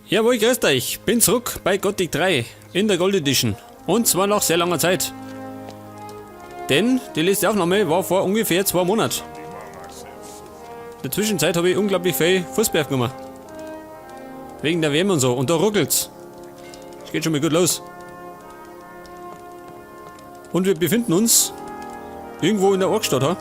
Jawohl, grüßt euch. Bin zurück bei Gothic 3 in der Gold Edition. Und zwar nach sehr langer Zeit. Denn die letzte Aufnahme war vor ungefähr 2 Monaten. In der Zwischenzeit habe ich unglaublich viel Fußball aufgenommen. Wegen der WM und so. Und da ruckelt's. Es geht schon mal gut los. Und wir befinden uns irgendwo in der Orkstadt, ha?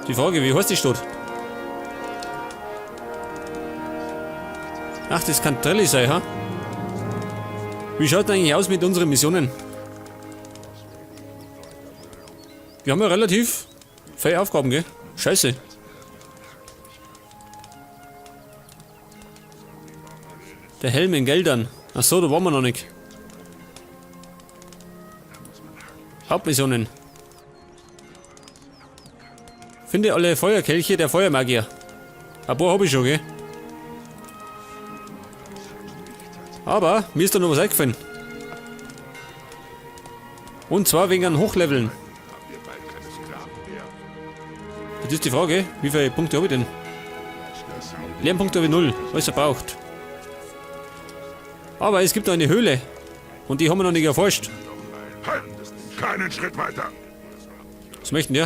Die Frage, wie heißt die Stadt? Ach, das kann Trelli sein, ha? Wie schaut denn eigentlich aus mit unseren Missionen? Wir haben ja relativ viele Aufgaben, gell? Scheiße. Der Helm in Geldern. Achso, da waren wir noch nicht. Hauptmissionen. Finde alle Feuerkelche der Feuermagier. Ein paar habe ich schon, gell? Aber mir ist da noch was eingefallen. Und zwar wegen einem Hochleveln. Jetzt ist die Frage, wie viele Punkte habe ich denn? Lernpunkte habe ich 0, alles verbraucht. Aber es gibt noch eine Höhle. Und die haben wir noch nicht erforscht. Halt! Keinen Schritt weiter! Was möchten die?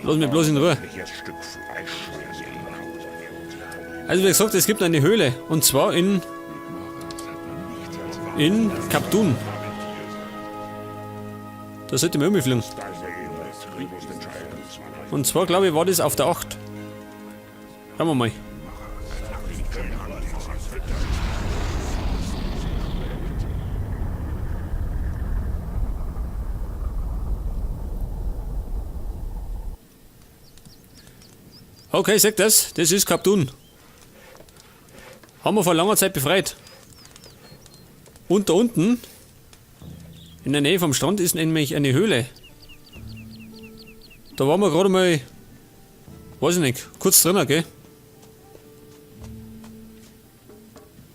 Lass mich bloß in Ruhe. Also wie gesagt, es gibt eine Höhle. Und zwar in Kap Dun. Da sollte man umfliegen. Und zwar glaube ich war das auf der 8. Schauen wir mal. Okay, seht das ist Kap Dun. Haben wir vor langer Zeit befreit. Und da unten, in der Nähe vom Strand, ist nämlich eine Höhle. Da waren wir gerade mal, weiß ich nicht, kurz drinnen, gell?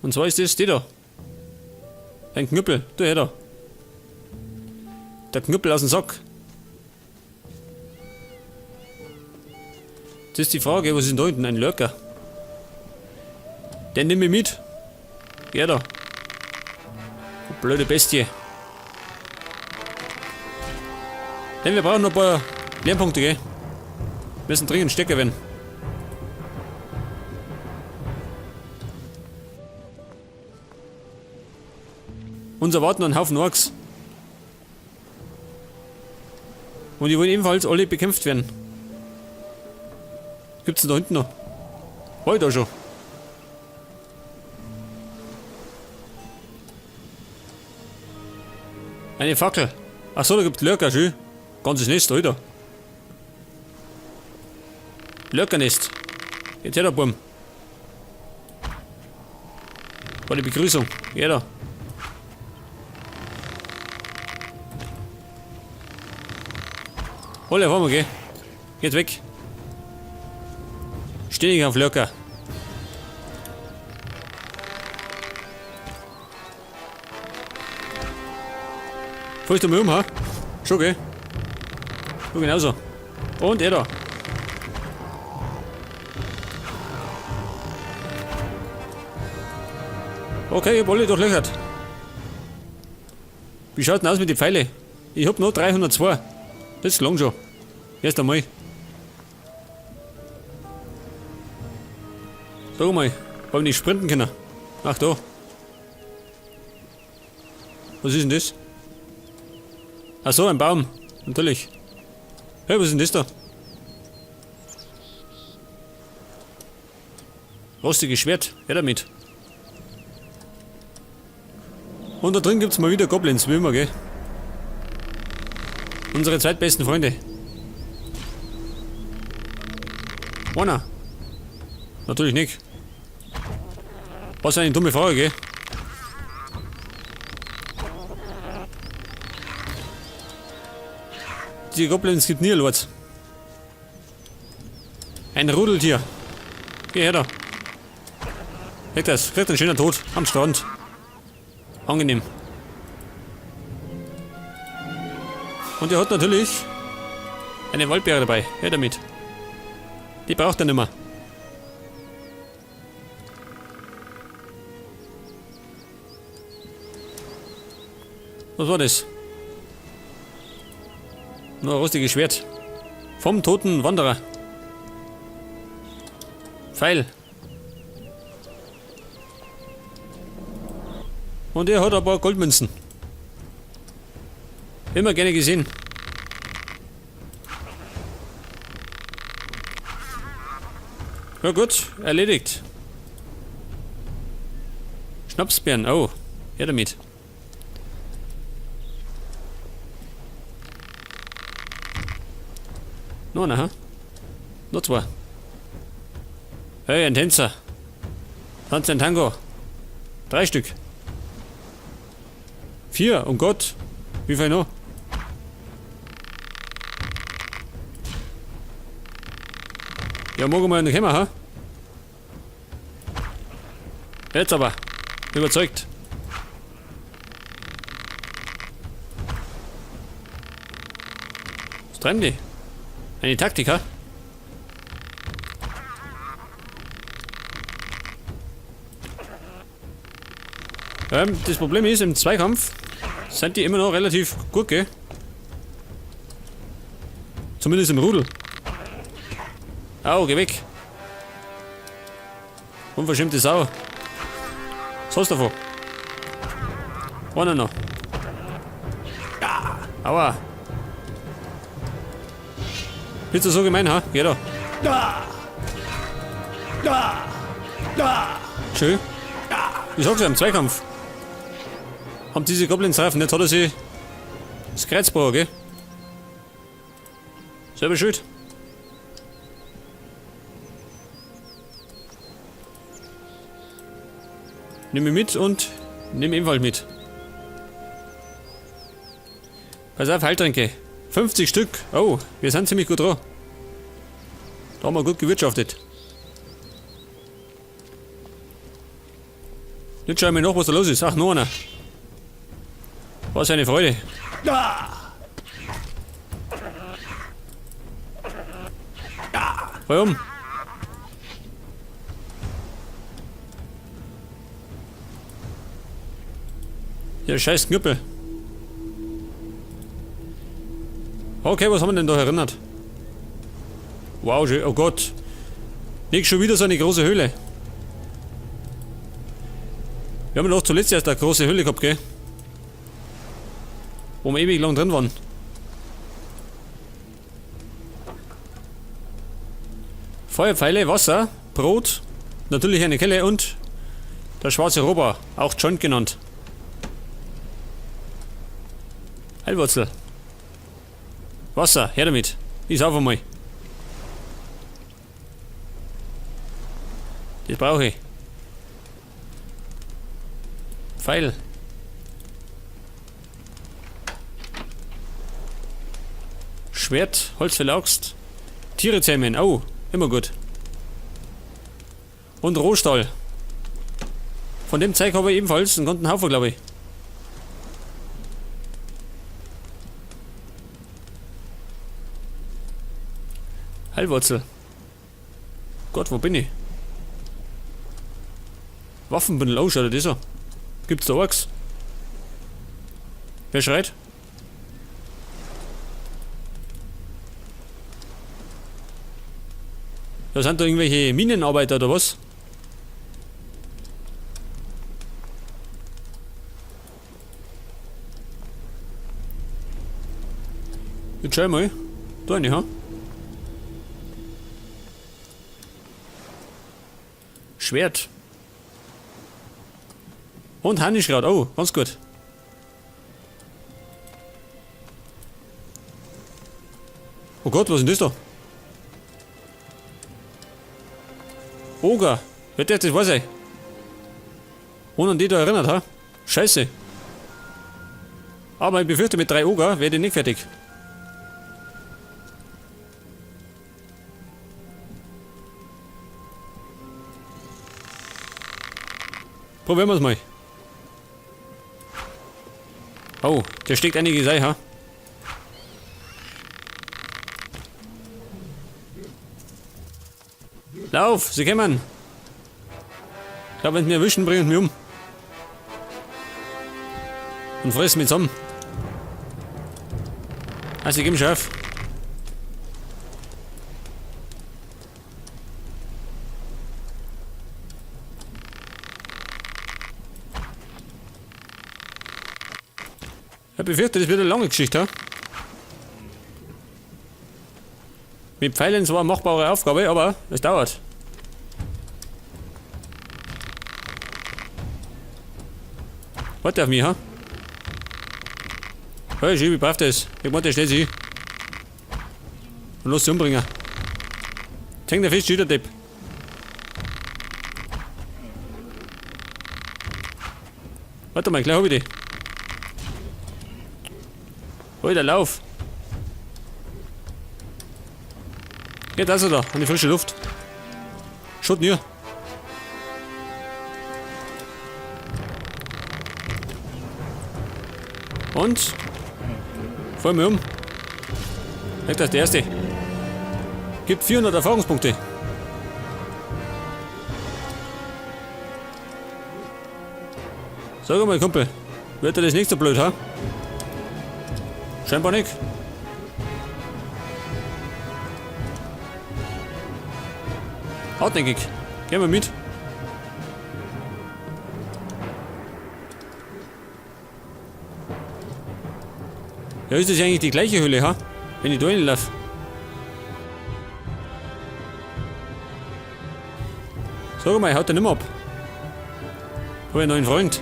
Und zwar ist das die da. Ein Knüppel, da her da. Der Knüppel aus dem Sack. Das ist die Frage, was ist denn da hinten? Ein Lurker. Den nehme ich mit. Ja da. Blöde Bestie. Denn wir brauchen noch ein paar Lernpunkte, gell? Wir müssen dringend stärker werden. Uns erwarten einen Haufen Orks. Und die wollen ebenfalls alle bekämpft werden. Gibt's denn da hinten noch? Heute da schon. Eine Fackel. Achso, da gibt's Lurker, schön. Ganzes Nest, Alter. Lurkernest. Jetzt her da, Bumm. War die Begrüßung. Ja da. Alle fahren wir, geh. Geht weg. Steh nicht auf Lurker. Fährst du mal um, ha? Schon, gell? Du genauso. Und er da. Okay, ich hab alle durchlöchert. Wie schaut denn aus mit den Pfeilen? Ich hab noch 302. Das ist lang schon. Erst einmal. Sag mal, hab ich nicht sprinten können? Ach da. Was ist denn das? Ach so, ein Baum. Natürlich. Hey, was ist denn das da? Rostiges Schwert. Her damit. Und da drin gibt's mal wieder Goblins, wie immer, gell? Unsere zweitbesten Freunde. Einer. Natürlich nicht. Was eine dumme Frage, gell? Die Goblins gibt nie Lords. Ein Rudeltier. Geh her da. Kriegt das. Kriegt einen schönen Tod. Am Strand. Angenehm. Und er hat natürlich eine Waldbeere dabei. Her damit. Die braucht er nicht mehr. Was war das? Nur ein rostiges Schwert. Vom toten Wanderer. Pfeil. Und er hat ein paar Goldmünzen. Immer gerne gesehen. Ja gut, erledigt. Schnapsbeeren, oh, her damit. Noch einer, ha? Noch zwei. Hey, ein Tänzer. Tanz ein Tango. 3 Stück. 4, um Gott. Wie viel noch? Ja, morgen mal in der Kämmer, ha? Jetzt aber. Überzeugt. Was treiben die? Eine Taktik, ha? Das Problem ist, im Zweikampf sind die immer noch relativ gut, gell? Zumindest im Rudel. Au, geh weg. Unverschämte Sau. Was hast du davon? Einer noch. Ja. Aua. Bist du so gemein, ha? Geh da. Schön. Ich sag's ja, im Zweikampf. Haben diese Goblins treffen, jetzt hat er sie das Kreuz gebrochen, gell? Selber schuld. Nimm ihn mit und nimm ebenfalls mit. Pass auf, Heiltränke. 50 Stück. Oh, wir sind ziemlich gut dran. Da haben wir gut gewirtschaftet. Jetzt schauen wir nach, was da los ist. Ach, noch einer. Was eine Freude. Warum? Ja, scheiß Knüppel. Okay, was haben wir denn da erinnert? Wow, schön. Oh Gott. Nicht schon wieder so eine große Höhle. Wir haben doch zuletzt erst eine große Höhle gehabt, gell? Wo wir ewig lang drin waren. Feuerpfeile, Wasser, Brot, natürlich eine Kelle und der schwarze Rober, auch Joint genannt. Heilwurzel. Wasser, her damit. Ich sauf einmal. Das brauche ich. Pfeil. Schwert, Holzfäller Axt. Tiere zähmen, oh, immer gut. Und Rohstahl. Von dem Zeug habe ich ebenfalls einen ganzen Haufen, glaube ich. Heilwurzel. Gott, wo bin ich? Waffenbündel, oh, schaut das so. Gibt's da Orks? Wer schreit? Da sind da irgendwelche Minenarbeiter oder was? Jetzt schau mal. Da eine, ha? Schwert. Und Honigkraut. Oh, ganz gut. Oh Gott, was ist denn das da? Oger. Wird das was sein? Und an die da erinnert, ha? Scheiße. Aber ich befürchte, mit 3 Oger werde ich nicht fertig. Probieren wir es mal. Oh, da steckt einiges ein, ha? Lauf, sie kommen. Ich glaube, wenn sie mich erwischen, bringen sie mich um. Und fressen mich zusammen. Also, sie geben scharf. Ich befürchte, das wird eine lange Geschichte. Mit Pfeilen zwar eine machbare Aufgabe, aber es dauert. Warte auf mich, ha? Hey, Schieb, ich brauch das. Ich warte, schnell sie. Und los sie umbringen. Häng der fest, Schütterdepp. Warte mal, gleich hab ich die. Alter, lauf! Geht also da, an die frische Luft. Schaut nur. Und? Fall mir um. Weg, das ist der erste. Gibt 400 Erfahrungspunkte. Sag mal, Kumpel, wird dir das nicht so blöd, ha? Scheinbar nicht. Hartnäckig. Gehen wir mit. Ja, ist das eigentlich die gleiche Höhle, ha? Wenn ich da hinlaufe. Sag mal, haut der nicht mehr ab. Hab ich einen neuen Freund.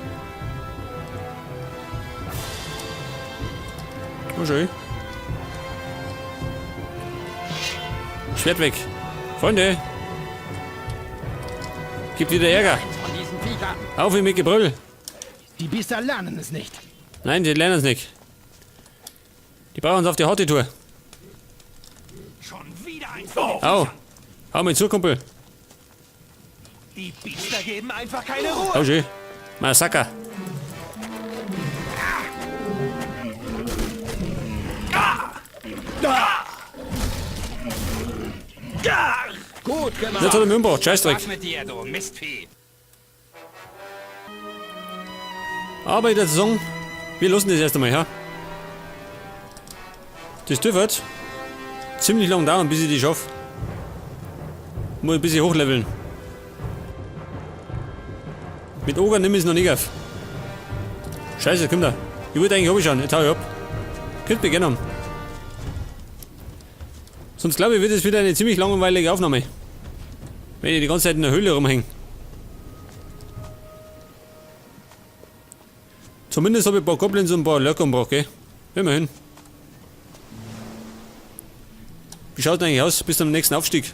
Oh, schön. Schwert weg. Freunde. Gibt wieder Ärger. Auf mit Gebrüll. Die Biester lernen es nicht. Nein, die lernen es nicht. Die brauchen uns auf die harte Tour. Schon wieder ein Au. Hau mir zu, Kumpel. Die Biester geben einfach keine Ruhe. Oh, schön. Massaker. Gut gemacht. Jetzt hat er mich umgebracht. Scheißdreck. Was mit dir, du Mistvieh? Aber in der Saison, wir lassen das erst einmal, ja? Das dürfte ziemlich lang dauern, bis ich die schaffe. Muss ein bisschen hochleveln. Mit Ogre nimm ich es noch nicht auf. Scheiße, komm da. Ich wollte eigentlich abschauen, jetzt hau ich ab. Könnt mir gerne haben. Sonst glaube ich, wird es wieder eine ziemlich langweilige Aufnahme. Wenn ich die ganze Zeit in der Höhle rumhänge. Zumindest habe ich ein paar Goblins und ein paar Lurker umgebracht, gell? Immerhin. Wie schaut es eigentlich aus bis zum nächsten Aufstieg?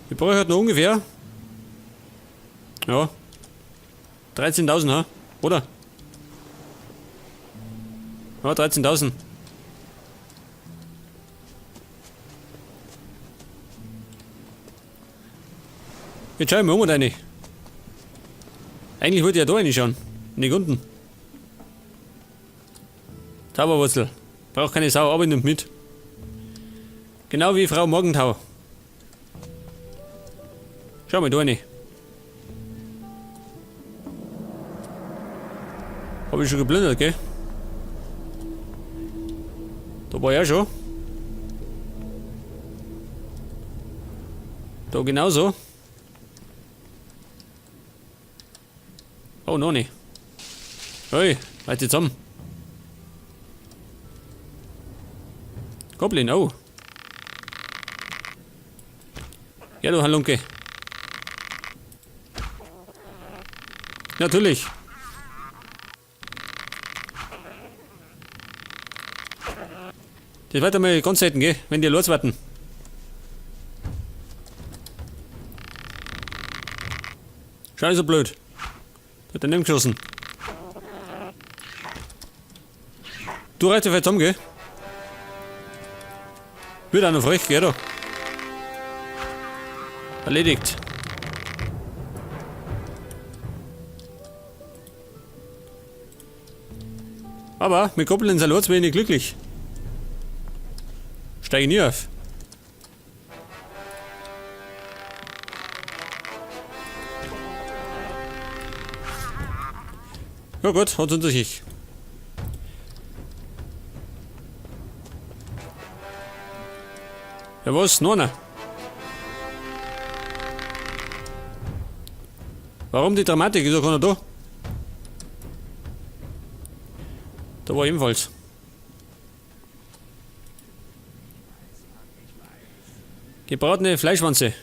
Ich brauche halt noch ungefähr. Ja. 13.000, ha? Oder? Ja, 13.000. Jetzt schau ich mir um rein. Eigentlich wollte ich ja da reinschauen. Nicht unten. Zauberwurzel. Braucht keine Sau, aber nimmt mit. Genau wie Frau Morgenthau. Schau mal da rein. Hab ich schon geplündert, gell? Da war ja schon. Da genauso. Oh, noch nicht. Hey, halt jetzt zusammen. Goblin, oh. Ja, du Halunke. Natürlich. Das wird einmal ganz selten, gell? Wenn die loswarten. Schau nicht so blöd. Hat er nicht geschossen. Du reißt dich vielleicht zusammen, gell? Wird auch noch frech, gell? Da. Erledigt. Aber mit Goblins Salat bin ich nicht glücklich. Steige nie auf. Ja gut, hat's unter sich. Ja was, noch einer? Warum die Dramatik? Ist doch keiner da. Da war ebenfalls. Gebratene Fleischwanze.